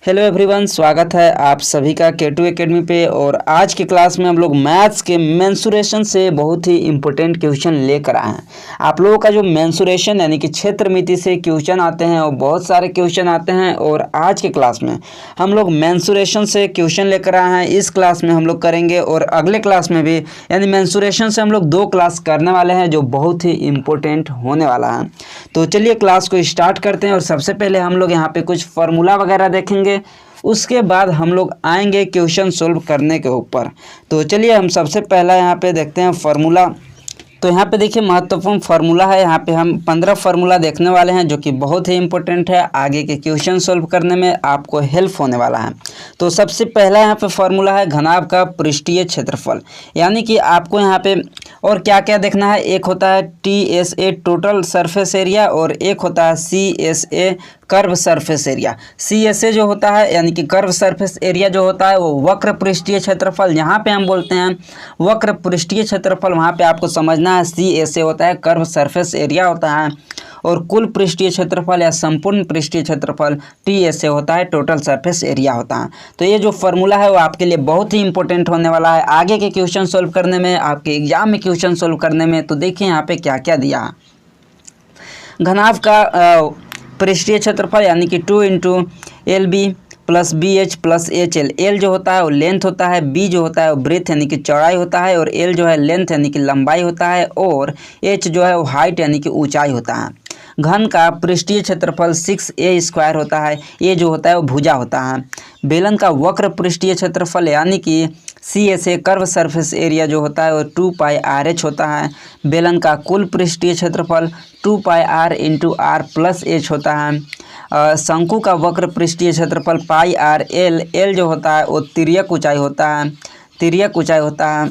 Hello everyone, स्वागत है आप सभी का K2 एकेडमी पे। और आज की क्लास में हम लोग मैथ्स के मेंसुरेशन से बहुत ही इम्पोर्टेंट क्वेश्चन लेकर आए हैं। आप लोगों का जो मेंसुरेशन यानी कि क्षेत्र मिति से क्वेश्चन आते हैं और बहुत सारे क्वेश्चन आते हैं, और आज के क्लास में हम लोग मेंसुरेशन से क्वेश्चन लेकर आए हैं। इस क्लास में हम लोग करेंगे और अगले क्लास में भी, यानी मेंसुरेशन से हम लोग 2 क्लास करने वाले हैं जो बहुत ही इम्पोर्टेंट होने वाला है। तो चलिए क्लास को स्टार्ट करते हैं। और सबसे पहले हम लोग यहाँ पे कुछ फार्मूला वगैरह देखेंगे, उसके बाद हम लोग आएंगे क्वेश्चन सोल्व करने के ऊपर। तो चलिए हम सबसे पहला यहाँ पे देखते हैं फार्मूला। तो यहाँ पे देखिए महत्वपूर्ण फार्मूला है। यहाँ पे हम 15 फार्मूला देखने वाले हैं जो कि बहुत ही इंपॉर्टेंट है, आगे के क्वेश्चन सोल्व करने में आपको हेल्प होने वाला है। तो सबसे पहला यहाँ पे फार्मूला है घनाभ का पृष्ठीय क्षेत्रफल, यानी कि आपको यहाँ पे और क्या क्या देखना है। एक होता है TSA टोटल सरफेस एरिया, और एक होता है CSA curve surface area. CSA जो होता है यानी कि कर्व सरफेस एरिया जो होता है वो वक्र पृष्ठीय क्षेत्रफल, यहाँ पे हम बोलते हैं वक्र पृष्ठीय क्षेत्रफल। वहाँ पे आपको समझना है CSA होता है कर्व सरफेस एरिया होता है, और कुल पृष्ठीय क्षेत्रफल या संपूर्ण पृष्ठीय क्षेत्रफल TSA होता है टोटल सरफेस एरिया होता है। तो ये जो फार्मूला है वो आपके लिए बहुत ही इंपॉर्टेंट होने वाला है आगे के क्वेश्चन सोल्व करने में, आपके एग्जाम में क्वेश्चन सोल्व करने में। तो देखिए यहाँ पे क्या क्या दिया घनाभ का पृष्ठीय क्षेत्रफल, यानी कि 2 × LB + BH + HL। L जो होता है वो लेंथ होता है, B जो होता है वो ब्रेथ यानी कि चौड़ाई होता है, और L जो है लेंथ यानी कि लंबाई होता है, और H जो है वो हाइट यानी कि ऊंचाई होता है। घन का पृष्ठीय क्षेत्रफल 6a² होता है, ये जो होता है वो भुजा होता है। बेलन का वक्र पृष्ठीय क्षेत्रफल यानी कि CSA कर्व सरफेस एरिया जो होता है वो 2πRH होता है। बेलन का कुल पृष्ठीय क्षेत्रफल 2πr × r + h होता है। शंकु का वक्र पृष्ठीय क्षेत्रफल πr/l। L जो होता है वो तिर्यक ऊंचाई होता है,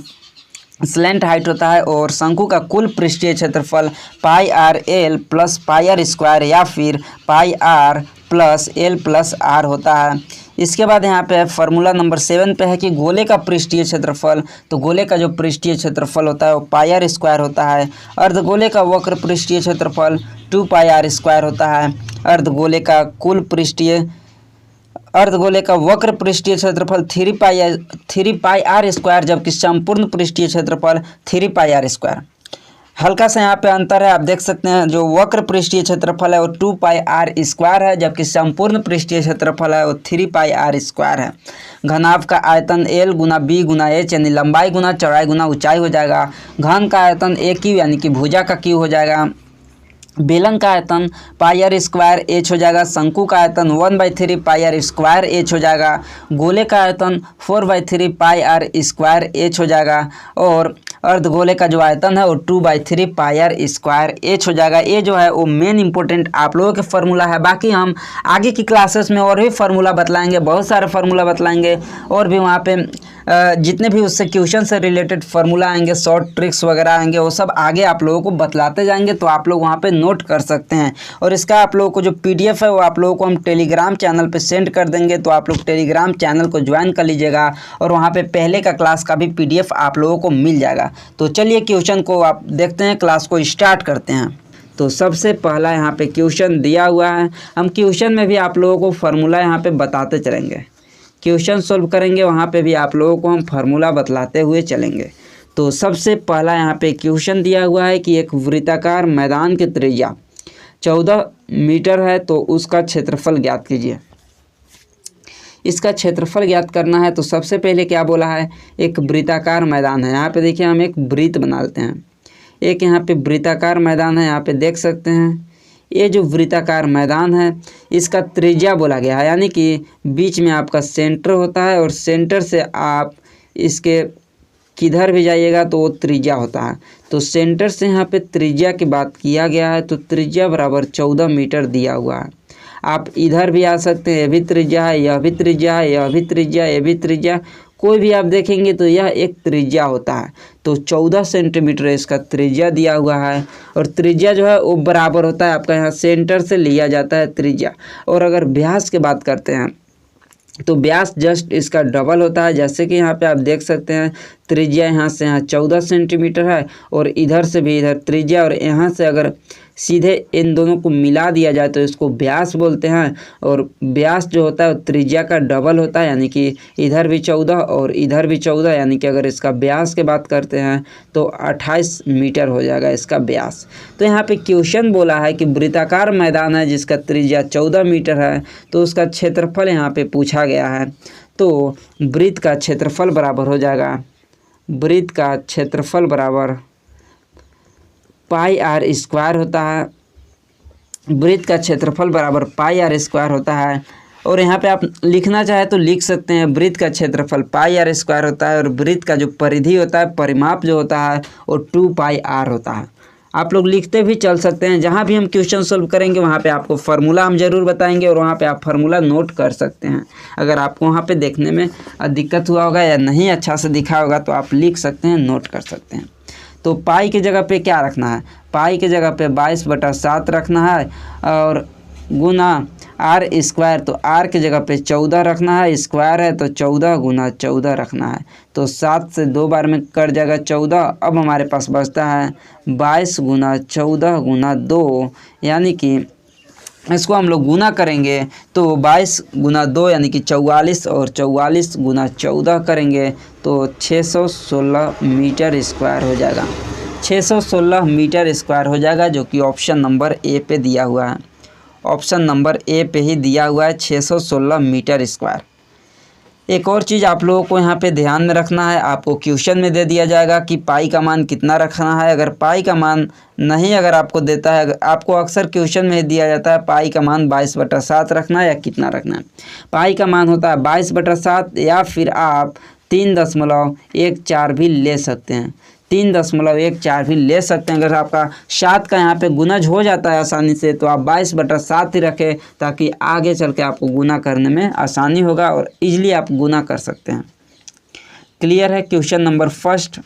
स्लैंट हाइट होता है। और शंकु का कुल पृष्ठीय क्षेत्रफल πr/l + πr² या फिर πr + l + r होता है। इसके बाद यहाँ पे फार्मूला नंबर 7 पे है कि गोले का पृष्ठीय क्षेत्रफल। तो गोले का जो पृष्ठीय क्षेत्रफल होता है वो πr² होता है। अर्धगोले का वक्र पृष्ठीय क्षेत्रफल 2πr² होता है। अर्धगोले का वक्र पृष्ठीय क्षेत्रफल 3πr², जबकि संपूर्ण पृष्ठीय क्षेत्रफल 3πr²। हल्का सा यहाँ पे अंतर है, आप देख सकते हैं। जो वक्र पृष्ठीय क्षेत्रफल है वो 2πr² है, जबकि संपूर्ण पृष्ठीय क्षेत्रफल है वो 3πr² है। घनाभ का आयतन L × B × H, यानी लंबाई गुना चौड़ाई गुना ऊंचाई हो जाएगा। घन का आयतन AQ यानी कि भुजा का Q हो जाएगा। बेलन का आयतन πr² H हो जाएगा। शंकु का आयतन 1/3 πr² H हो जाएगा। गोले का आयतन 4/3 πr² H हो जाएगा। और अर्धगोले का जो आयतन है वो 2/3 πr² H हो जाएगा। ये जो है वो मेन इंपॉर्टेंट आप लोगों के फार्मूला है। बाकी हम आगे की क्लासेस में और भी फार्मूला बतलाएंगे, बहुत सारे फार्मूला बतलाएंगे, और भी वहाँ पे जितने भी उससे क्वेश्चन से रिलेटेड फार्मूला आएंगे, शॉर्ट ट्रिक्स वगैरह आएंगे, वो सब आगे आप लोगों को बतलाते जाएंगे। तो आप लोग वहाँ पे नोट कर सकते हैं। और इसका आप लोगों को जो PDF है वो आप लोगों को हम टेलीग्राम चैनल पे सेंड कर देंगे। तो आप लोग टेलीग्राम चैनल को ज्वाइन कर लीजिएगा, और वहाँ पे पहले का क्लास का भी PDF आप लोगों को मिल जाएगा। तो चलिए क्वेश्चन को आप देखते हैं, क्लास को स्टार्ट करते हैं। तो सबसे पहला यहाँ पे क्वेश्चन दिया हुआ है। हम क्वेश्चन में भी आप लोगों को फार्मूला यहाँ पे बताते चलेंगे, क्वेश्चन सोल्व करेंगे, वहाँ पे भी आप लोगों को हम फार्मूला बतलाते हुए चलेंगे। तो सबसे पहला यहाँ पे क्वेश्चन दिया हुआ है कि एक वृत्ताकार मैदान की त्रिज्या 14 मीटर है, तो उसका क्षेत्रफल ज्ञात कीजिए। इसका क्षेत्रफल ज्ञात करना है। तो सबसे पहले क्या बोला है, एक वृत्ताकार मैदान है। यहाँ पे देखिए हम एक वृत्त बना लेते हैं। एक यहाँ पे वृत्ताकार मैदान है, यहाँ पे देख सकते हैं। ये जो वृत्ताकार मैदान है इसका त्रिज्या बोला गया है, यानी कि बीच में आपका सेंटर होता है, और सेंटर से आप इसके किधर भी जाइएगा तो वो त्रिज्या होता है। तो सेंटर से यहाँ पे त्रिज्या की बात किया गया है। तो त्रिज्या बराबर 14 मीटर दिया हुआ है। आप इधर भी आ सकते हैं, ये भी त्रिज्या है, यह भी त्रिज्या है, यह भी त्रिज्या, ये भी त्रिज्या, कोई भी आप देखेंगे तो यह एक त्रिज्या होता है। तो 14 सेंटीमीटर इसका त्रिज्या दिया हुआ है। और त्रिज्या जो है वो बराबर होता है आपका, यहाँ सेंटर से लिया जाता है त्रिज्या। और अगर व्यास की बात करते हैं तो व्यास जस्ट इसका डबल होता है। जैसे कि यहाँ पे आप देख सकते हैं त्रिज्या यहाँ से यहाँ 14 सेंटीमीटर है और इधर से भी इधर त्रिज्या, और यहाँ से अगर सीधे इन दोनों को मिला दिया जाए तो इसको व्यास बोलते हैं। और व्यास जो होता है वो त्रिज्या का डबल होता है, यानी कि इधर भी 14 और इधर भी 14, यानी कि अगर इसका व्यास की बात करते हैं तो 28 मीटर हो जाएगा इसका व्यास। तो यहाँ पे क्वेश्चन बोला है कि वृत्ताकार मैदान है जिसका त्रिज्या 14 मीटर है, तो उसका क्षेत्रफल यहाँ पे पूछा गया है। तो वृत्त का क्षेत्रफल बराबर हो जाएगा, वृत्त का क्षेत्रफल बराबर पाई आर स्क्वायर होता है, वृत्त का क्षेत्रफल बराबर पाई आर स्क्वायर होता है। और यहाँ पे आप लिखना चाहे तो लिख सकते हैं, वृत्त का क्षेत्रफल पाई आर स्क्वायर होता है और वृत्त का जो परिधि होता है, परिमाप जो होता है वो 2 पाई आर होता है। आप लोग लिखते भी चल सकते हैं, जहाँ भी हम क्वेश्चन सोल्व करेंगे वहाँ पे आपको फार्मूला हम ज़रूर बताएंगे और वहाँ पे आप फार्मूला नोट कर सकते हैं। अगर आपको वहाँ पे देखने में दिक्कत हुआ होगा या नहीं अच्छा से दिखा होगा तो आप लिख सकते हैं, नोट कर सकते हैं। तो पाई की जगह पे क्या रखना है, पाई की जगह पे 22/7 रखना है और गुना आर स्क्वायर, तो आर की जगह पे 14 रखना है, स्क्वायर है तो 14 गुना 14 रखना है। तो 7 से 2 बार में कट जाएगा 14। अब हमारे पास बचता है 22 गुना 14 गुना 2, यानी कि इसको हम लोग गुना करेंगे तो 22 गुना 2 यानी कि 44 और 44 गुना 14 करेंगे तो 616 मीटर स्क्वायर हो जाएगा, 616 मीटर स्क्वायर हो जाएगा, जो कि ऑप्शन नंबर ए पे दिया हुआ है। ऑप्शन नंबर ए पे ही दिया हुआ है 616 मीटर स्क्वायर। एक और चीज़ आप लोगों को यहाँ पे ध्यान में रखना है, आपको क्वेश्चन में दे दिया जाएगा कि पाई का मान कितना रखना है। अगर पाई का मान नहीं अगर आपको देता है, आपको अक्सर क्वेश्चन में दिया जाता है पाई का मान 22/7 रखना है या कितना रखना है। पाई का मान होता है 22/7 या फिर आप 3.14 भी ले सकते हैं, 3.14 भी ले सकते हैं। अगर आपका 7 का यहाँ पे गुणज हो जाता है आसानी से तो आप 22/7 ही रखें, ताकि आगे चल के आपको गुना करने में आसानी होगा और इजीली आप गुना कर सकते हैं। क्लियर है question number first.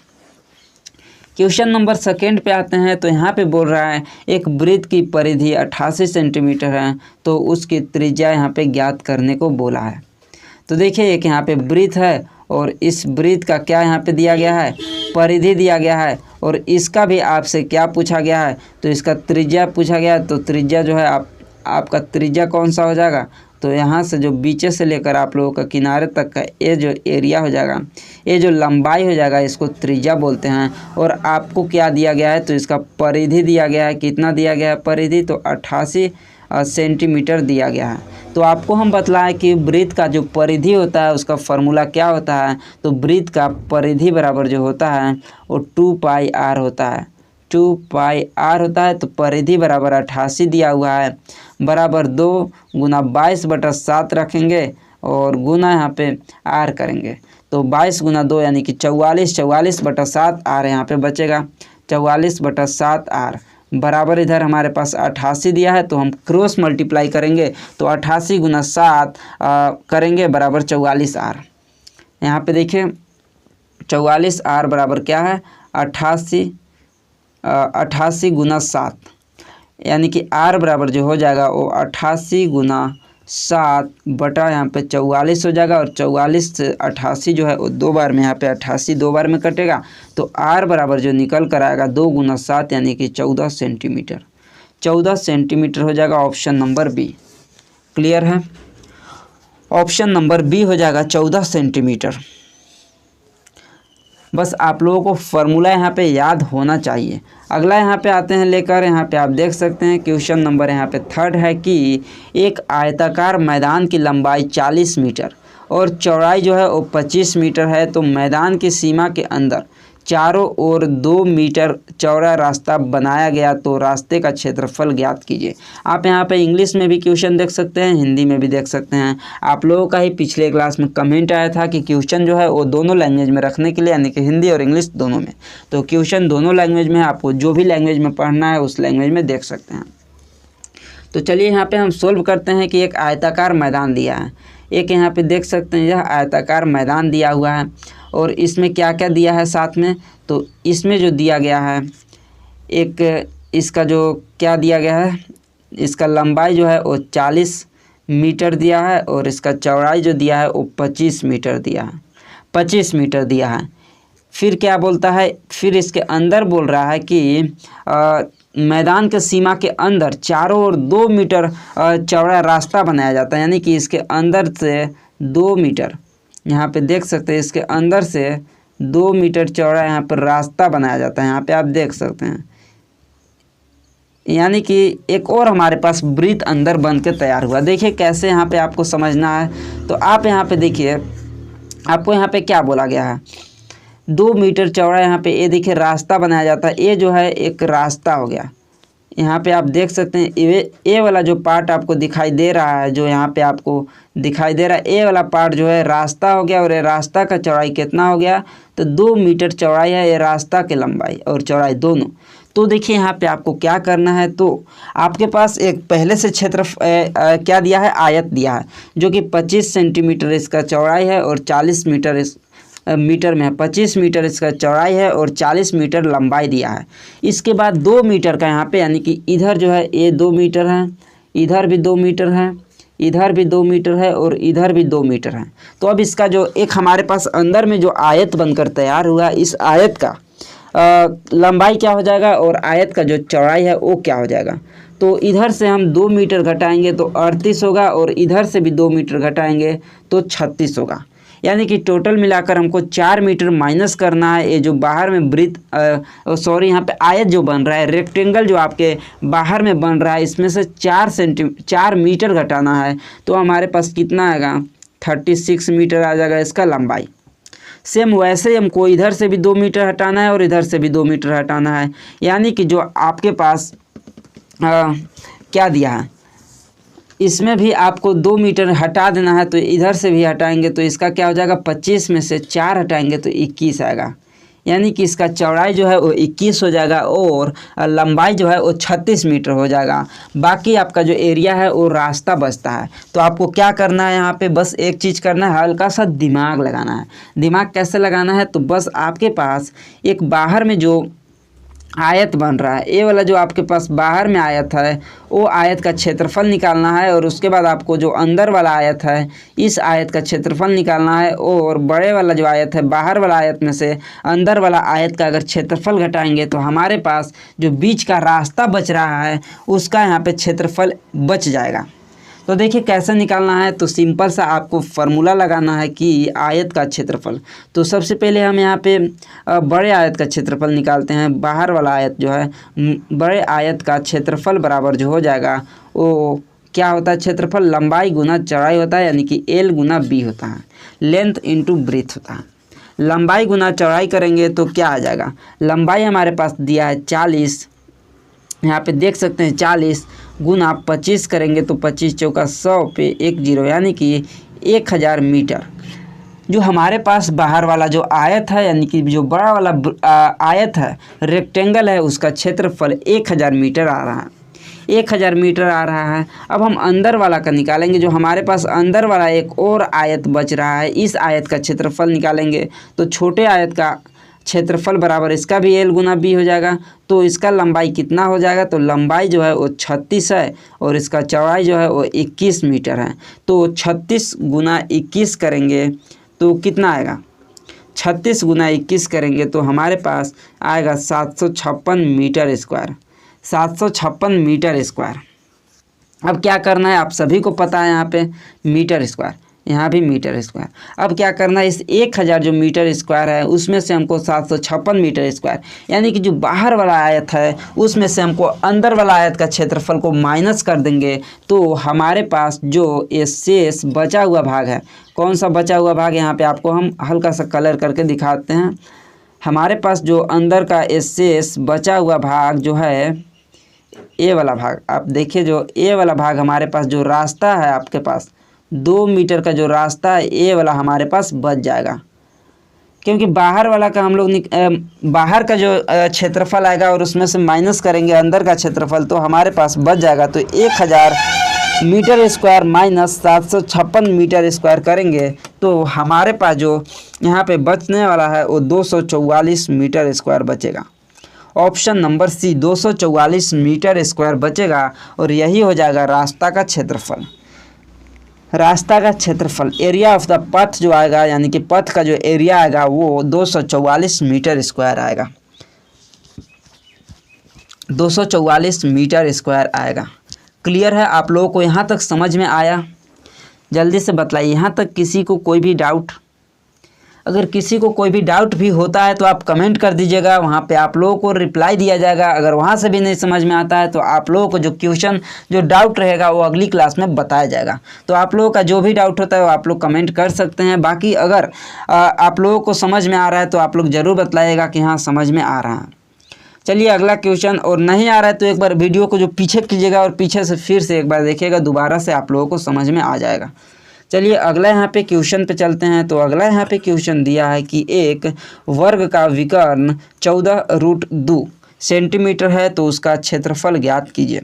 Question number second पे आते हैं, तो यहाँ पे बोल रहा है एक वृत्त की परिधि 88 सेंटीमीटर है, तो उसकी त्रिज्या यहाँ पे ज्ञात करने को बोला है। तो देखिए एक यहाँ पे वृत्त है और इस वृत्त का क्या यहाँ पे दिया गया है, परिधि दिया गया है, और इसका भी आपसे क्या पूछा गया है, तो इसका त्रिज्या पूछा गया है। तो त्रिज्या जो है आपका त्रिज्या कौन सा हो जाएगा, तो यहाँ से जो बीचे से लेकर आप लोगों का किनारे तक का ये जो एरिया हो जाएगा, ये जो लंबाई हो जाएगा, इसको त्रिज्या बोलते हैं। और आपको क्या दिया गया है, तो इसका परिधि दिया गया है, कितना दिया गया है परिधि, तो 88 सेंटीमीटर दिया गया है। तो आपको हम बतलाएं कि वृत्त का जो परिधि होता है उसका फार्मूला क्या होता है, तो वृत्त का परिधि बराबर जो होता है वो 2 पाई आर होता है, 2 पाई आर होता है। तो परिधि बराबर 88 दिया हुआ है, बराबर 2 गुना 22/7 रखेंगे और गुना यहाँ पे आर करेंगे। तो 22 गुना 2 यानी कि 44, 44/7 आर यहाँ पे बचेगा, 44/7 आर बराबर इधर हमारे पास 88 दिया है, तो हम क्रॉस मल्टीप्लाई करेंगे तो 88 गुना 7 करेंगे बराबर 44 आर। यहाँ पे देखिए 44 आर बराबर क्या है, 88 गुना 7, यानी कि आर बराबर जो हो जाएगा वो 88 गुना 7 बटा यहाँ पे 44 हो जाएगा। और 44 से 88 जो है वो 2 बार में, यहाँ पे 88 2 बार में कटेगा, तो आर बराबर जो निकल कर आएगा 2 गुना 7 यानी कि 14 सेंटीमीटर, 14 सेंटीमीटर हो जाएगा ऑप्शन नंबर बी। क्लियर है, ऑप्शन नंबर बी हो जाएगा 14 सेंटीमीटर। बस आप लोगों को फार्मूला यहाँ पे याद होना चाहिए। अगला यहाँ पे आते हैं लेकर, यहाँ पे आप देख सकते हैं क्वेश्चन नंबर यहाँ पे थर्ड है कि एक आयताकार मैदान की लंबाई 40 मीटर और चौड़ाई जो है वो 25 मीटर है, तो मैदान की सीमा के अंदर चारों ओर 2 मीटर चौड़ा रास्ता बनाया गया, तो रास्ते का क्षेत्रफल ज्ञात कीजिए। आप यहाँ पे इंग्लिश में भी क्वेश्चन देख सकते हैं, हिंदी में भी देख सकते हैं। आप लोगों का ही पिछले क्लास में कमेंट आया था कि क्वेश्चन जो है वो दोनों लैंग्वेज में रखने के लिए, यानी कि हिंदी और इंग्लिश दोनों में। तो क्वेश्चन दोनों लैंग्वेज में है, आपको जो भी लैंग्वेज में पढ़ना है उस लैंग्वेज में देख सकते हैं। तो चलिए यहाँ पे हम सोल्व करते हैं कि एक आयताकार मैदान दिया है, एक यहाँ पे देख सकते हैं यह आयताकार मैदान दिया हुआ है और इसमें क्या क्या दिया है साथ में, तो इसमें जो दिया गया है एक इसका जो क्या दिया गया है, इसका लंबाई जो है वो 40 मीटर दिया है और इसका चौड़ाई जो दिया है वो 25 मीटर दिया है, 25 मीटर दिया है। फिर क्या बोलता है, फिर इसके अंदर बोल रहा है कि मैदान के सीमा के अंदर चारों ओर 2 मीटर चौड़ा रास्ता बनाया जाता है, यानी कि इसके अंदर से 2 मीटर, यहाँ पे देख सकते हैं इसके अंदर से 2 मीटर चौड़ा यहाँ पर रास्ता बनाया जाता है। यहाँ पे आप देख सकते हैं, यानी कि एक और हमारे पास वृत्त अंदर बन के तैयार हुआ। देखिए कैसे यहाँ पे आपको समझना है। तो आप यहाँ पे देखिए, आपको यहाँ पे क्या बोला गया है, 2 मीटर चौड़ा यहाँ पे ये देखिए रास्ता बनाया जाता है। ये जो है एक रास्ता हो गया। यहाँ पे आप देख सकते हैं ये वाला जो पार्ट आपको दिखाई दे रहा है, जो यहाँ पे आपको दिखाई दे रहा है, ये वाला पार्ट जो है रास्ता हो गया। और ये रास्ता का चौड़ाई कितना हो गया, तो 2 मीटर चौड़ाई है ये रास्ता की लंबाई और चौड़ाई दोनों। तो देखिए यहाँ पे आपको क्या करना है, तो आपके पास एक पहले से क्षेत्र क्या दिया है, आयत दिया है, जो कि 25 सेंटीमीटर इसका चौड़ाई है और 40 मीटर मीटर में 25 मीटर इसका चौड़ाई है और 40 मीटर लंबाई दिया है। इसके बाद 2 मीटर का यहाँ पे, यानी कि इधर जो है ये 2 मीटर है, इधर भी 2 मीटर है, इधर भी 2 मीटर है और इधर भी 2 मीटर है। तो अब इसका जो एक हमारे पास अंदर में जो आयत बनकर तैयार हुआ, इस आयत का लंबाई क्या हो जाएगा और आयत का जो चौड़ाई है वो क्या हो जाएगा। तो इधर से हम 2 मीटर घटाएंगे तो 38 होगा और इधर से भी 2 मीटर घटाएंगे तो 36 होगा। यानी कि टोटल मिलाकर हमको 4 मीटर माइनस करना है। ये जो बाहर में वृत्त यहाँ पे आयत जो बन रहा है, रेक्टेंगल जो आपके बाहर में बन रहा है, इसमें से 4 मीटर घटाना है। तो हमारे पास कितना आएगा, 36 मीटर आ जाएगा इसका लंबाई। सेम वैसे ही हमको इधर से भी 2 मीटर हटाना है और इधर से भी 2 मीटर हटाना है। यानी कि जो आपके पास क्या दिया है, इसमें भी आपको 2 मीटर हटा देना है। तो इधर से भी हटाएंगे तो इसका क्या हो जाएगा, 25 में से 4 हटाएंगे तो 21 आएगा। यानी कि इसका चौड़ाई जो है वो 21 हो जाएगा और लंबाई जो है वो 36 मीटर हो जाएगा। बाकी आपका जो एरिया है वो रास्ता बचता है। तो आपको क्या करना है, यहाँ पे बस एक चीज़ करना है, हल्का सा दिमाग लगाना है। दिमाग कैसे लगाना है, तो बस आपके पास एक बाहर में जो आयत बन रहा है, ये वाला जो आपके पास बाहर में आयत है, वो आयत का क्षेत्रफल निकालना है। और उसके बाद आपको जो अंदर वाला आयत है, इस आयत का क्षेत्रफल निकालना है। और बड़े वाला जो आयत है, बाहर वाला आयत में से अंदर वाला आयत का अगर क्षेत्रफल घटाएंगे तो हमारे पास जो बीच का रास्ता बच रहा है उसका यहाँ पे क्षेत्रफल बच जाएगा। तो देखिए कैसे निकालना है, तो सिंपल सा आपको फार्मूला लगाना है कि आयत का क्षेत्रफल। तो सबसे पहले हम यहाँ पे बड़े आयत का क्षेत्रफल निकालते हैं। बाहर वाला आयत जो है, बड़े आयत का क्षेत्रफल बराबर जो हो जाएगा वो क्या होता है, क्षेत्रफल लंबाई गुना चौड़ाई होता है, यानी कि L गुना B होता है, लेंथ इंटू ब्रीथ होता है। लंबाई गुना चौड़ाई करेंगे तो क्या आ जाएगा, लंबाई हमारे पास दिया है 40, यहाँ पे देख सकते हैं 40 गुना 25 करेंगे तो 25 चौका 100 पे 1 0, यानी कि 1000 मीटर। जो हमारे पास बाहर वाला जो आयत है, यानी कि जो बड़ा वाला आयत है, रेक्टेंगल है, उसका क्षेत्रफल 1000 मीटर आ रहा है, 1000 मीटर आ रहा है। अब हम अंदर वाला का निकालेंगे। जो हमारे पास अंदर वाला एक और आयत बच रहा है, इस आयत का क्षेत्रफल निकालेंगे तो छोटे आयत का क्षेत्रफल बराबर इसका भी L गुना B हो जाएगा। तो इसका लंबाई कितना हो जाएगा, तो लंबाई जो है वो 36 है और इसका चौड़ाई जो है वो 21 मीटर है। तो 36 गुना 21 करेंगे तो कितना आएगा, 36 गुना 21 करेंगे तो हमारे पास आएगा 756 मीटर स्क्वायर, 756 मीटर स्क्वायर। अब क्या करना है, आप सभी को पता है, यहाँ पे मीटर स्क्वायर, यहाँ भी मीटर स्क्वायर। अब क्या करना है, इस 1000 जो मीटर स्क्वायर है उसमें से हमको 756 मीटर स्क्वायर, यानी कि जो बाहर वाला आयत है उसमें से हमको अंदर वाला आयत का क्षेत्रफल को माइनस कर देंगे। तो हमारे पास जो ये शेष बचा हुआ भाग है, कौन सा बचा हुआ भाग, यहाँ पे आपको हम हल्का सा कलर करके दिखाते हैं। हमारे पास जो अंदर का ये शेष बचा हुआ भाग जो है, ये वाला भाग आप देखिए, जो ये वाला भाग हमारे पास जो रास्ता है, आपके पास 2 मीटर का जो रास्ता है, ये वाला हमारे पास बच जाएगा। क्योंकि बाहर वाला का हम लोग बाहर का जो क्षेत्रफल आएगा और उसमें से माइनस करेंगे अंदर का क्षेत्रफल, तो हमारे पास बच जाएगा। तो 1000 metre square minus 756 metre square करेंगे तो हमारे पास जो यहाँ पे बचने वाला है वो 244 मीटर स्क्वायर बचेगा। Option number C 244 metre square बचेगा और यही हो जाएगा रास्ता का क्षेत्रफल। रास्ता का क्षेत्रफल, एरिया ऑफ द पथ जो आएगा, यानी कि पथ का जो एरिया आएगा वो 244 मीटर स्क्वायर आएगा, 244 मीटर स्क्वायर आएगा। क्लियर है? आप लोगों को यहाँ तक समझ में आया? जल्दी से बतलाइए यहाँ तक किसी को कोई भी डाउट। अगर किसी को कोई भी डाउट भी होता है तो आप कमेंट कर दीजिएगा, वहाँ पे आप लोगों को रिप्लाई दिया जाएगा। अगर वहाँ से भी नहीं समझ में आता है तो आप लोगों को जो क्वेश्चन जो डाउट रहेगा वो अगली क्लास में बताया जाएगा। तो आप लोगों का जो भी डाउट होता है वो आप लोग कमेंट कर सकते हैं। बाकी अगर आप लोगों को समझ में आ रहा है तो आप लोग ज़रूर बतलाइएगा कि हाँ समझ में आ रहा है। चलिए अगला क्वेश्चन, और नहीं आ रहा है तो एक बार वीडियो को जो पीछे कीजिएगा और पीछे से फिर से एक बार देखिएगा, दोबारा से आप लोगों को समझ में आ जाएगा। चलिए अगला यहाँ पे क्वेश्चन पे चलते हैं। तो अगला यहाँ पे क्वेश्चन दिया है कि एक वर्ग का विकर्ण 14√2 सेंटीमीटर है तो उसका क्षेत्रफल ज्ञात कीजिए।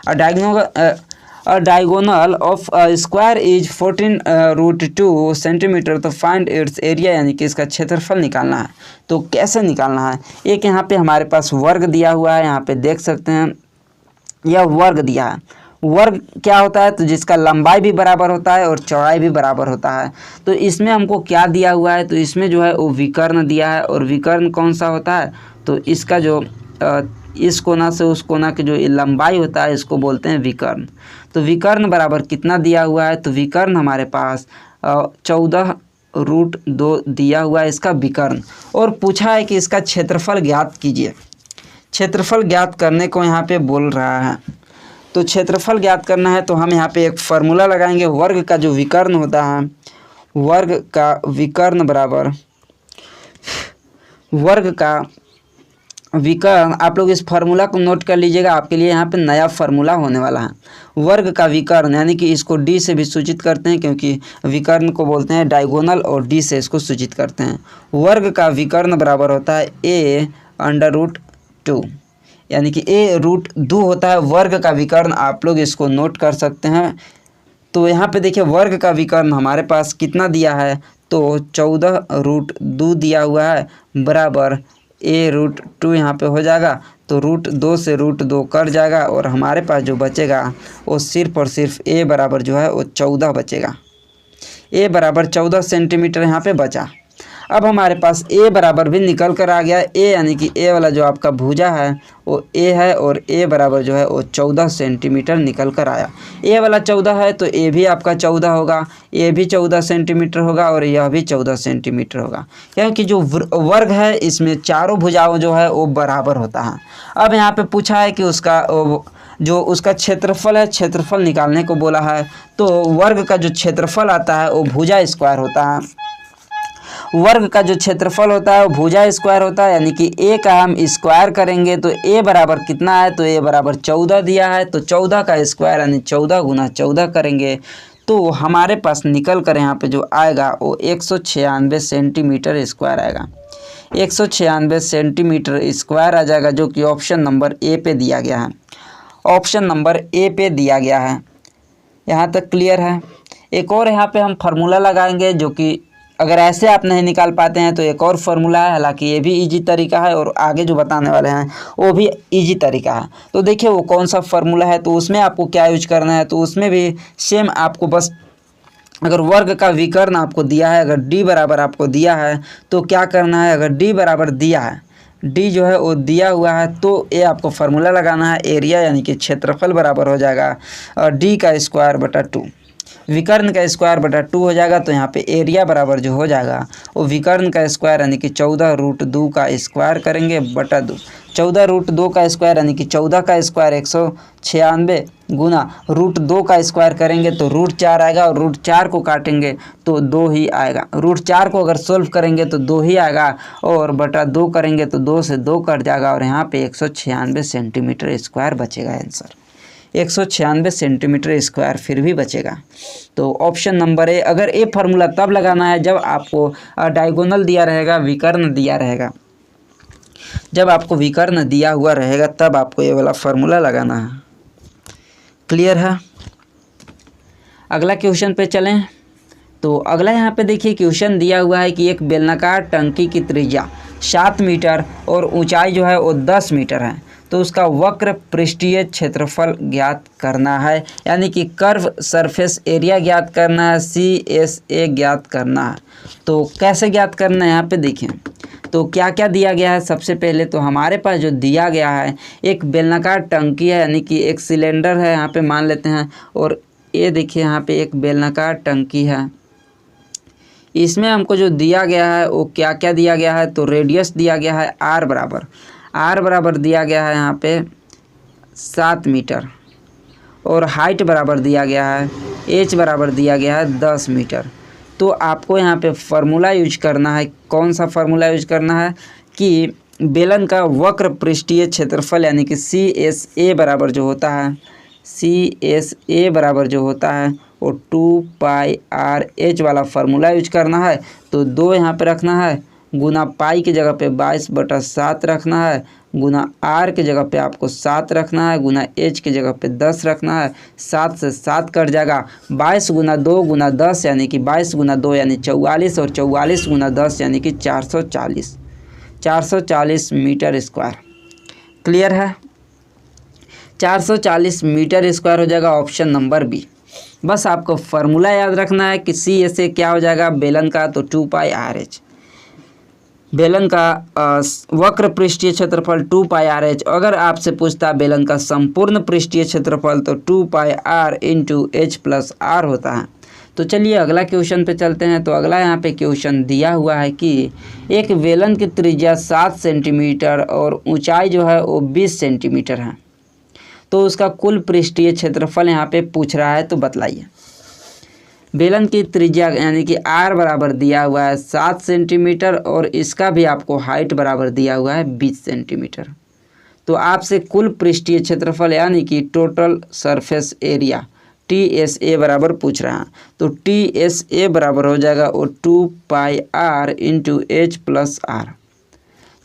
अ diagonal of square is 14√2 centimetre, तो फाइंड इट्स एरिया, यानी कि इसका क्षेत्रफल निकालना है। तो कैसे निकालना है? एक यहाँ पे हमारे पास वर्ग दिया हुआ है, यहाँ पे देख सकते हैं यह वर्ग दिया है। वर्ग क्या होता है? तो जिसका लंबाई भी बराबर होता है और चौड़ाई भी बराबर होता है। तो इसमें हमको क्या दिया हुआ है? तो इसमें जो है वो विकर्ण दिया है, और विकर्ण कौन सा होता है? तो इसका जो इस कोना से उस कोना की जो लंबाई होता है इसको बोलते हैं विकर्ण। तो विकर्ण बराबर कितना दिया हुआ है? तो विकर्ण हमारे पास 14√2 दिया हुआ है इसका विकर्ण, और पूछा है कि इसका क्षेत्रफल ज्ञात कीजिए। क्षेत्रफल ज्ञात करने को यहाँ पे बोल रहा है। तो क्षेत्रफल ज्ञात करना है तो हम यहाँ पे एक फार्मूला लगाएंगे। वर्ग का जो विकर्ण होता है, वर्ग का विकर्ण बराबर वर्ग का विकर्ण, आप लोग इस फार्मूला को नोट कर लीजिएगा, आपके लिए यहाँ पे नया फार्मूला होने वाला है। वर्ग का विकर्ण, यानी कि इसको डी से भी सूचित करते हैं क्योंकि विकर्ण को बोलते हैं डायगोनल, और डी से इसको सूचित करते हैं। वर्ग का विकर्ण बराबर होता है a√2, यानी कि a√2 होता है वर्ग का विकर्ण। आप लोग इसको नोट कर सकते हैं। तो यहाँ पे देखिए वर्ग का विकर्ण हमारे पास कितना दिया है? तो 14√2 दिया हुआ है, बराबर a√2 यहाँ पे हो जाएगा। तो √2 से √2 कट जाएगा, और हमारे पास जो बचेगा वो सिर्फ और सिर्फ a बराबर जो है वो 14 बचेगा। a बराबर 14 सेंटीमीटर यहाँ पे बचा। अब हमारे पास a बराबर भी निकल कर आ गया। a यानी कि a वाला जो आपका भुजा है वो a है, और a बराबर जो है वो 14 सेंटीमीटर निकल कर आया। a वाला 14 है तो a भी आपका 14 होगा, a भी 14 सेंटीमीटर होगा, और यह भी 14 सेंटीमीटर होगा, क्योंकि जो वर्ग है इसमें चारों भुजाओं जो है वो बराबर होता है। अब यहाँ पे पूछा है कि उसका जो उसका क्षेत्रफल है, क्षेत्रफल निकालने को बोला है। तो वर्ग का जो क्षेत्रफल आता है वो भुजा स्क्वायर होता है। वर्ग का जो क्षेत्रफल होता है वो भुजा स्क्वायर होता है, यानी कि a का हम स्क्वायर करेंगे तो a बराबर कितना है? तो a बराबर 14 दिया है, तो 14 का स्क्वायर यानी 14 गुना 14 करेंगे तो हमारे पास निकल कर यहाँ पे जो आएगा वो 196 सेंटीमीटर स्क्वायर आएगा। 196 सेंटीमीटर स्क्वायर आ जाएगा, जो कि ऑप्शन नंबर ए पे दिया गया है। ऑप्शन नंबर ए पे दिया गया है। यहाँ तक क्लियर है? एक और यहाँ पे हम फार्मूला लगाएंगे, जो कि अगर ऐसे आप नहीं निकाल पाते हैं तो एक और फार्मूला है, हालांकि ये भी इजी तरीका है, और आगे जो बताने वाले हैं वो भी इजी तरीका है। तो देखिए वो कौन सा फार्मूला है, तो उसमें आपको क्या यूज करना है। तो उसमें भी सेम आपको बस, अगर वर्ग का विकर्ण आपको दिया है, अगर d बराबर आपको दिया है तो क्या करना है? अगर d बराबर दिया है, d जो है वो दिया हुआ है, तो ये आपको फार्मूला लगाना है। एरिया यानी कि क्षेत्रफल बराबर हो जाएगा d का स्क्वायर बटा 2, विकर्ण का स्क्वायर बटा 2 हो जाएगा। तो यहाँ पे एरिया बराबर जो हो जाएगा वो विकर्ण का स्क्वायर यानी कि 14√2 का स्क्वायर करेंगे बटा 2। 14√2 का स्क्वायर यानी कि 14 का स्क्वायर 196 गुना √2 का स्क्वायर करेंगे तो √4 आएगा, और √4 को काटेंगे तो 2 ही आएगा। √4 को अगर सोल्व करेंगे तो 2 ही आएगा, और बटा 2 करेंगे तो 2 से 2 कट जाएगा, और यहाँ पे 196 सेंटीमीटर स्क्वायर बचेगा आंसर। 196 सेंटीमीटर स्क्वायर फिर भी बचेगा। तो ऑप्शन नंबर ए, अगर ए फार्मूला तब लगाना है जब आपको डायगोनल दिया रहेगा, विकर्ण दिया रहेगा। जब आपको विकर्ण दिया हुआ रहेगा तब आपको ये वाला फार्मूला लगाना है। क्लियर है? अगला क्वेश्चन पे चलें। तो अगला यहाँ पे देखिए क्वेश्चन दिया हुआ है कि एक बेलनाकार टंकी की त्रिज्या 7 मीटर और ऊंचाई जो है वो 10 मीटर है। तो उसका वक्र पृष्ठीय क्षेत्रफल ज्ञात करना है, यानी कि कर्व सरफेस एरिया ज्ञात करना है, CSA ज्ञात करना है। तो कैसे ज्ञात करना है यहाँ पे देखिए, तो क्या क्या दिया गया है। सबसे पहले तो हमारे पास जो दिया गया है एक बेलनाकार टंकी है, यानी कि एक सिलेंडर है यहाँ पे मान लेते हैं, और ये देखिए यहाँ पे एक बेलनाकार टंकी है। इसमें हमको जो दिया गया है वो क्या क्या दिया गया है, तो रेडियस दिया गया है आर बराबर दिया गया है यहाँ पे 7 मीटर, और हाइट बराबर दिया गया है, एच बराबर दिया गया है 10 मीटर। तो आपको यहाँ पे फार्मूला यूज करना है। कौन सा फार्मूला यूज करना है कि बेलन का वक्र पृष्ठीय क्षेत्रफल यानी कि CSA बराबर जो होता है, CSA बराबर जो होता है वो 2πr/h वाला फार्मूला यूज करना है। तो 2 यहाँ पे रखना है, गुना पाई की जगह पे 22/7 रखना है, गुना r की जगह पे आपको 7 रखना है, गुना h की जगह पे 10 रखना है। 7 से 7 कट जाएगा, 22 गुना 2 गुना 10 यानी कि 22 गुना 2 यानी 44, और 44 गुना 10 यानी कि 440 मीटर स्क्वायर। क्लियर है, 440 मीटर स्क्वायर हो जाएगा ऑप्शन नंबर बी। बस आपको फार्मूला याद रखना है कि CSA क्या हो जाएगा बेलन का, तो 2πr/h। बेलन का वक्र पृष्ठीय क्षेत्रफल 2πr/h। अगर आपसे पूछता है बेलन का संपूर्ण पृष्ठीय क्षेत्रफल तो 2πr × h+r होता है। तो चलिए अगला क्वेश्चन पे चलते हैं। तो अगला यहाँ पे क्वेश्चन दिया हुआ है कि एक बेलन की त्रिज्या 7 सेंटीमीटर और ऊंचाई जो है वो 20 सेंटीमीटर है, तो उसका कुल पृष्ठीय क्षेत्रफल यहाँ पे पूछ रहा है। तो बतलाइए। बेलन की त्रिज्या यानी कि r बराबर दिया हुआ है 7 सेंटीमीटर, और इसका भी आपको हाइट बराबर दिया हुआ है 20 सेंटीमीटर। तो आपसे कुल पृष्ठीय क्षेत्रफल यानी कि टोटल सरफेस एरिया TSA बराबर पूछ रहा है। तो TSA बराबर हो जाएगा वो 2πr × h+r।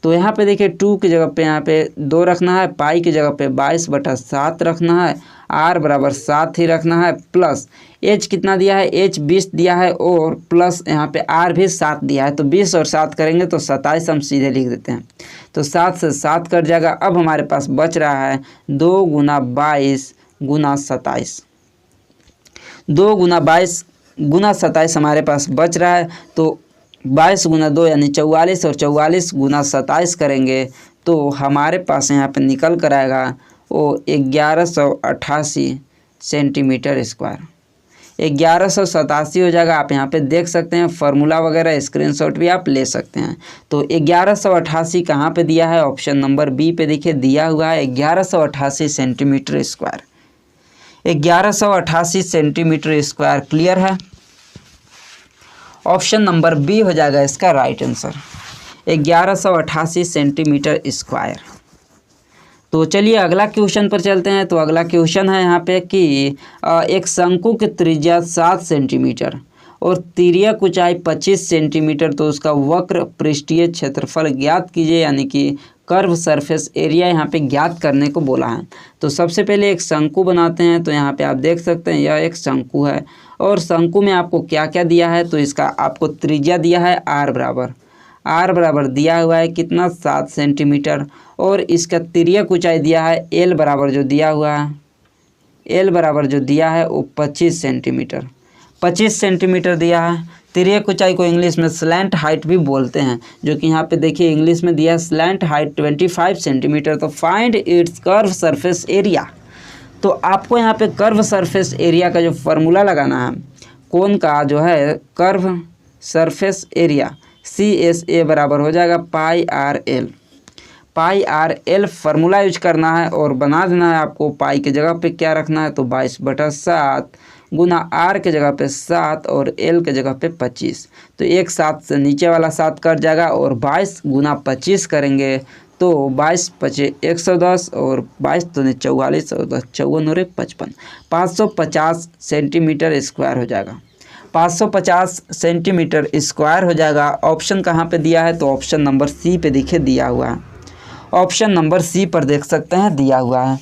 तो यहाँ पे देखिए 2 की जगह पे यहाँ पे 2 रखना है, पाई की जगह पे 22/7 रखना है, r बराबर 7 ही रखना है, प्लस h कितना दिया है, h 20 दिया है, और प्लस यहाँ पे r भी 7 दिया है। तो 20 और 7 करेंगे तो 27 हम सीधे लिख देते हैं। तो 7 से 7 कट जाएगा। अब हमारे पास बच रहा है 2 गुना 22 गुना 27, 2 गुना 22 गुना 27 हमारे पास बच रहा है। तो 22 गुना 2 यानी 44, और 44 गुना 27 करेंगे तो हमारे पास यहाँ पे निकल कर आएगा वो 1188 सेंटीमीटर स्क्वायर। 1187 हो जाएगा। आप यहाँ पे देख सकते हैं फार्मूला वगैरह स्क्रीनशॉट भी आप ले सकते हैं। तो 1188 कहाँ पे दिया है, ऑप्शन नंबर बी पे देखिए दिया हुआ है 1188 centimetre square. 1188 centimetre square. Clear है, ऑप्शन नंबर बी हो जाएगा इसका राइट आंसर, 1188 सेंटीमीटर स्क्वायर। तो चलिए अगला क्वेश्चन पर चलते हैं। तो अगला क्वेश्चन है यहाँ पे कि एक शंकु की त्रिज्या 7 सेंटीमीटर और तिर्यक ऊंचाई 25 सेंटीमीटर, तो उसका वक्र पृष्ठीय क्षेत्रफल ज्ञात कीजिए, यानी कि कर्व सरफेस एरिया यहाँ पे ज्ञात करने को बोला है। तो सबसे पहले एक शंकु बनाते हैं। तो यहाँ पे आप देख सकते हैं यह एक शंकु है, और शंकु में आपको क्या क्या दिया है, तो इसका आपको त्रिज्या दिया है r बराबर दिया हुआ है कितना 7 सेंटीमीटर, और इसका तिर्यक ऊंचाई दिया है l बराबर जो दिया हुआ है, l बराबर जो दिया है वो 25 सेंटीमीटर, 25 सेंटीमीटर दिया है। तिर्यक ऊंचाई को इंग्लिश में स्लैंट हाइट भी बोलते हैं, जो कि यहाँ पे देखिए इंग्लिश में दिया है स्लैंट हाइट 25 सेंटीमीटर। तो find its curve surface area. तो आपको यहाँ पे कर्व सरफेस एरिया का जो फार्मूला लगाना है, कोन का जो है कर्व सरफेस एरिया CSA बराबर हो जाएगा πr/l फार्मूला यूज करना है और बना देना है आपको। पाई की जगह पे क्या रखना है, तो 22/7 गुना r के जगह पे 7 और l के जगह पे 25। तो एक 7 से नीचे वाला 7 कट जाएगा, और 22 गुना 25 करेंगे तो 22 × 110 और 22 दूनी 44 और 10 54 और 55, 550 सेंटीमीटर स्क्वायर हो जाएगा। 550 सेंटीमीटर स्क्वायर हो जाएगा। ऑप्शन कहाँ पे दिया है, तो ऑप्शन नंबर सी पे देखिए दिया हुआ है, ऑप्शन नंबर सी पर देख सकते हैं दिया हुआ है।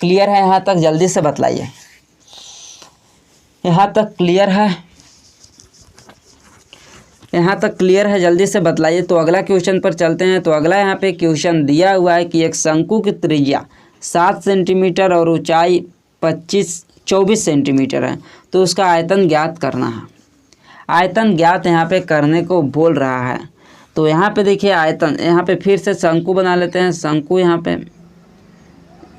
क्लियर है यहाँ तक, जल्दी से बतलाइए। यहाँ तक क्लियर है? यहाँ तक क्लियर है, जल्दी से बतलाइए। तो अगला क्वेश्चन पर चलते हैं। तो अगला यहाँ पे क्वेश्चन दिया हुआ है कि एक शंकु की त्रिज्या 7 सेंटीमीटर और ऊंचाई 24 सेंटीमीटर है, तो उसका आयतन ज्ञात करना है। आयतन ज्ञात यहाँ पे करने को बोल रहा है। तो यहाँ पे देखिए आयतन, यहाँ पे फिर से शंकु बना लेते हैं। शंकु यहाँ पे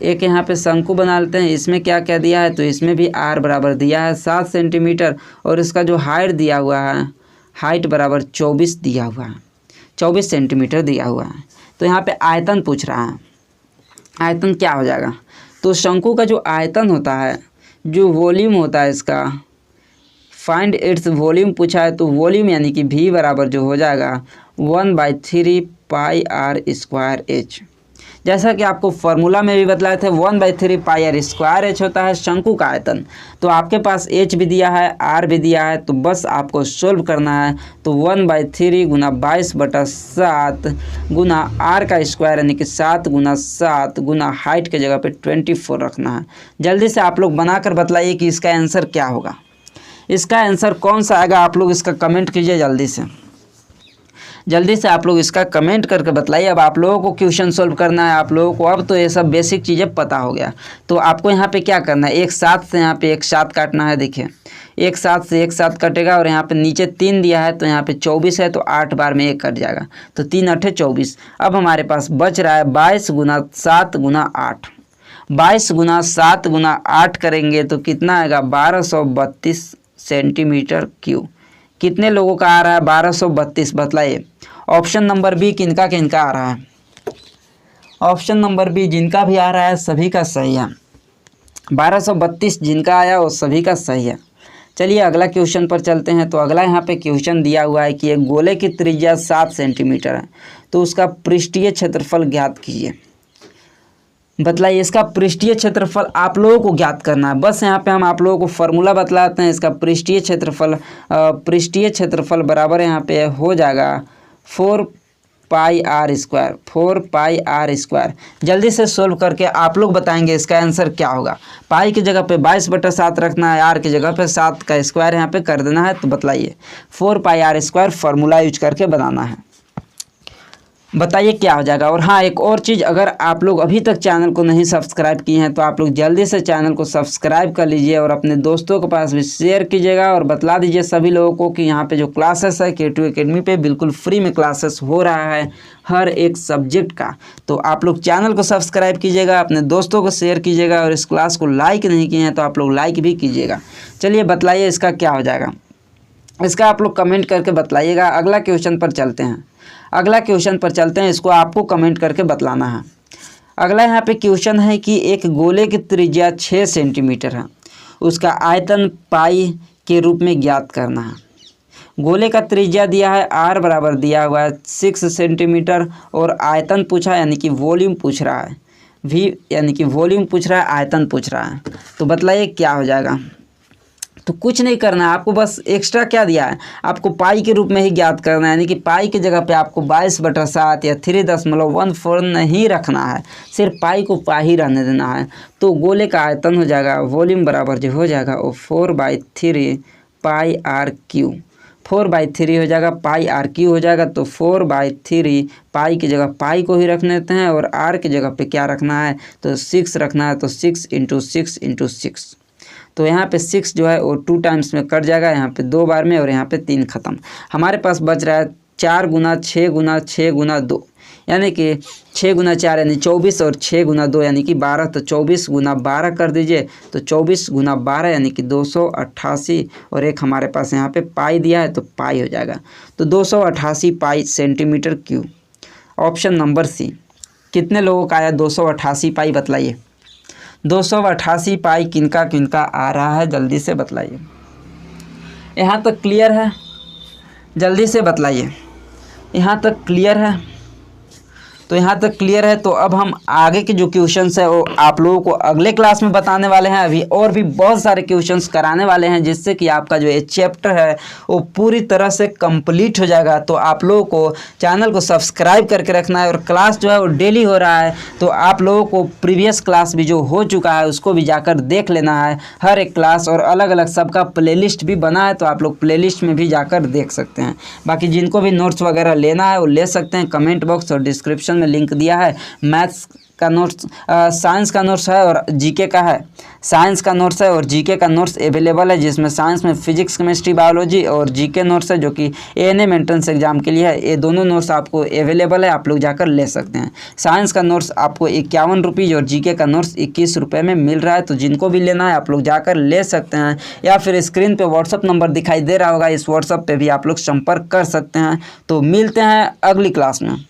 एक यहाँ पे शंकु बना लेते हैं। इसमें क्या क्या दिया है, तो इसमें भी r बराबर दिया है 7 सेंटीमीटर और इसका जो हाइट दिया हुआ है, हाइट बराबर 24 दिया हुआ है, 24 सेंटीमीटर दिया हुआ है। तो यहाँ पे आयतन पूछ रहा है। आयतन क्या हो जाएगा, तो शंकु का जो आयतन होता है, जो वॉल्यूम होता है इसका, फाइंड इट्स वॉल्यूम पूछा है। तो वॉल्यूम यानी कि v बराबर जो हो जाएगा 1/3 पाई आर स्क्वायर एच। जैसा कि आपको फार्मूला में भी बतलाए थे, 1/3 पाई आर स्क्वायर एच होता है शंकु का आयतन। तो आपके पास एच भी दिया है, आर भी दिया है, तो बस आपको सोल्व करना है। तो 1/3 गुना 22/7 गुना आर का स्क्वायर यानी कि 7 गुना 7 गुना हाइट के जगह पे 24 रखना है। जल्दी से आप लोग बनाकर बतलाइए कि इसका आंसर क्या होगा। इसका आंसर कौन सा आएगा, आप लोग इसका कमेंट कीजिए जल्दी से आप लोग इसका कमेंट करके बताइए। अब आप लोगों को क्वेश्चन सोल्व करना है। आप लोगों को अब तो ये सब बेसिक चीज़ें पता हो गया। तो आपको यहाँ पे क्या करना है, एक 7 से यहाँ पे एक 7 काटना है। देखिए एक 7 से एक 7 कटेगा और यहाँ पे नीचे 3 दिया है, तो यहाँ पे 24 है, तो 8 बार में 1 कट जाएगा, तो 3 8 24। अब हमारे पास बच रहा है 22 गुना 7 गुना 8। 22 गुना 7 गुना 8 करेंगे तो कितना आएगा, 1232 सेंटीमीटर क्यूब। कितने लोगों का आ रहा है, 1232, बतलाइए। ऑप्शन नंबर बी किनका किनका आ रहा है, ऑप्शन नंबर बी जिनका भी आ रहा है सभी का सही है। 1232 जिनका आया वो सभी का सही है। चलिए अगला क्वेश्चन पर चलते हैं। तो अगला यहाँ पे क्वेश्चन दिया हुआ है कि एक गोले की त्रिज्या 7 सेंटीमीटर है, तो उसका पृष्ठीय क्षेत्रफल ज्ञात कीजिए। बतलाइए। इसका पृष्ठीय क्षेत्रफल आप लोगों को ज्ञात करना है। बस यहाँ पे हम आप लोगों को फार्मूला बतलाते हैं। इसका पृष्ठीय क्षेत्रफल बराबर यहाँ पे हो जाएगा 4 pi R square, 4 pi R square. जल्दी से सोल्व करके आप लोग बताएंगे इसका आंसर क्या होगा। पाई की जगह पे 22/7 रखना है, आर की जगह पे 7 का स्क्वायर यहाँ पे कर देना है। तो बतलाइए 4 pi R square formula use करके बनाना है, बताइए क्या हो जाएगा। और हाँ, एक और चीज़, अगर आप लोग अभी तक चैनल को नहीं सब्सक्राइब किए हैं तो आप लोग जल्दी से चैनल को सब्सक्राइब कर लीजिए और अपने दोस्तों के पास भी शेयर कीजिएगा और बतला दीजिए सभी लोगों को कि यहाँ पे जो क्लासेस है K2 एकेडमी पे बिल्कुल फ्री में क्लासेस हो रहा है हर एक सब्जेक्ट का। तो आप लोग चैनल को सब्सक्राइब कीजिएगा, अपने दोस्तों को शेयर कीजिएगा और इस क्लास को लाइक नहीं किए हैं तो आप लोग लाइक भी कीजिएगा। चलिए बतलाइए इसका क्या हो जाएगा, इसका आप लोग कमेंट करके बतलाइएगा। अगला क्वेश्चन पर चलते हैं। इसको आपको कमेंट करके बतलाना है। अगला यहाँ पे क्वेश्चन है कि एक गोले की त्रिज्या 6 सेंटीमीटर है, उसका आयतन पाई के रूप में ज्ञात करना है। गोले का त्रिज्या दिया है, r बराबर दिया हुआ है 6 सेंटीमीटर और आयतन पूछा यानी कि वॉल्यूम पूछ रहा है, v यानी कि वॉल्यूम पूछ रहा है, आयतन पूछ रहा है। तो बतलाइए क्या हो जाएगा। तो कुछ नहीं करना है आपको, बस एक्स्ट्रा क्या दिया है, आपको पाई के रूप में ही ज्ञात करना है। यानी कि पाई की जगह पे आपको 22/7 या 3.14 नहीं रखना है, सिर्फ पाई को पाई ही रहने देना है। तो गोले का आयतन हो जाएगा, वॉल्यूम बराबर जो हो जाएगा वो 4/3 पाई आर क्यू, 4/3 हो जाएगा, पाई आर क्यू हो जाएगा। तो 4/3 पाई की जगह पाई को ही रख देते हैं और आर की जगह पे क्या रखना है, तो 6 रखना है। तो 6 × 6 × 6, तो यहाँ पे 6 जो है वो 2 टाइम्स में कट जाएगा, यहाँ पे 2 बार में और यहाँ पे 3 खत्म। हमारे पास बच रहा है 4 गुना 6 गुना 6 गुना 2, यानी कि 6 गुना 4 यानी 24 और 6 गुना 2 यानी कि 12। तो 24 गुना 12 कर दीजिए, तो 24 गुना 12 यानी कि 288 और एक हमारे पास यहाँ पे पाई दिया है तो पाई हो जाएगा। तो 288 pi centimetre cube. Option number C. कितने लोगों का आया 288 पाई, बतलाइए। 288 पाई किनका किनका आ रहा है, जल्दी से बतलाइए। यहाँ तक क्लियर है, जल्दी से बतलाइए। यहाँ तक क्लियर है, तो यहाँ तक क्लियर है। तो अब हम आगे के जो क्वेश्चंस है वो आप लोगों को अगले क्लास में बताने वाले हैं। अभी और भी बहुत सारे क्वेश्चंस कराने वाले हैं जिससे कि आपका जो ये चैप्टर है वो पूरी तरह से कंप्लीट हो जाएगा। तो आप लोगों को चैनल को सब्सक्राइब करके रखना है और क्लास जो है वो डेली हो रहा है, तो आप लोगों को प्रीवियस क्लास भी जो हो चुका है उसको भी जाकर देख लेना है, हर एक क्लास, और अलग अलग सबका प्लेलिस्ट भी बना है, तो आप लोग प्लेलिस्ट में भी जाकर देख सकते हैं। बाकी जिनको भी नोट्स वगैरह लेना है वो ले सकते हैं, कमेंट बॉक्स और डिस्क्रिप्शन में लिंक दिया है। मैथ्स का नोट्स, साइंस का नोट्स है और जीके का है। साइंस का नोट्स है और जीके का नोट्स अवेलेबल है, जिसमें साइंस में फिजिक्स, केमिस्ट्री, बायोलॉजी, और जीके नोट्स है जो कि एएनएम एंट्रेंस एग्जाम के लिए है। ये दोनों नोट्स आपको अवेलेबल है, आप लोग जाकर ले सकते हैं। साइंस का नोट्स आपको 51 रुपीज़ और जीके का नोट्स 21 रुपये में मिल रहा है। तो जिनको भी लेना है आप लोग जाकर ले सकते हैं, या फिर स्क्रीन पे व्हाट्सअप नंबर दिखाई दे रहा होगा, इस व्हाट्सअप पे भी आप लोग संपर्क कर सकते हैं। तो मिलते हैं अगली क्लास में।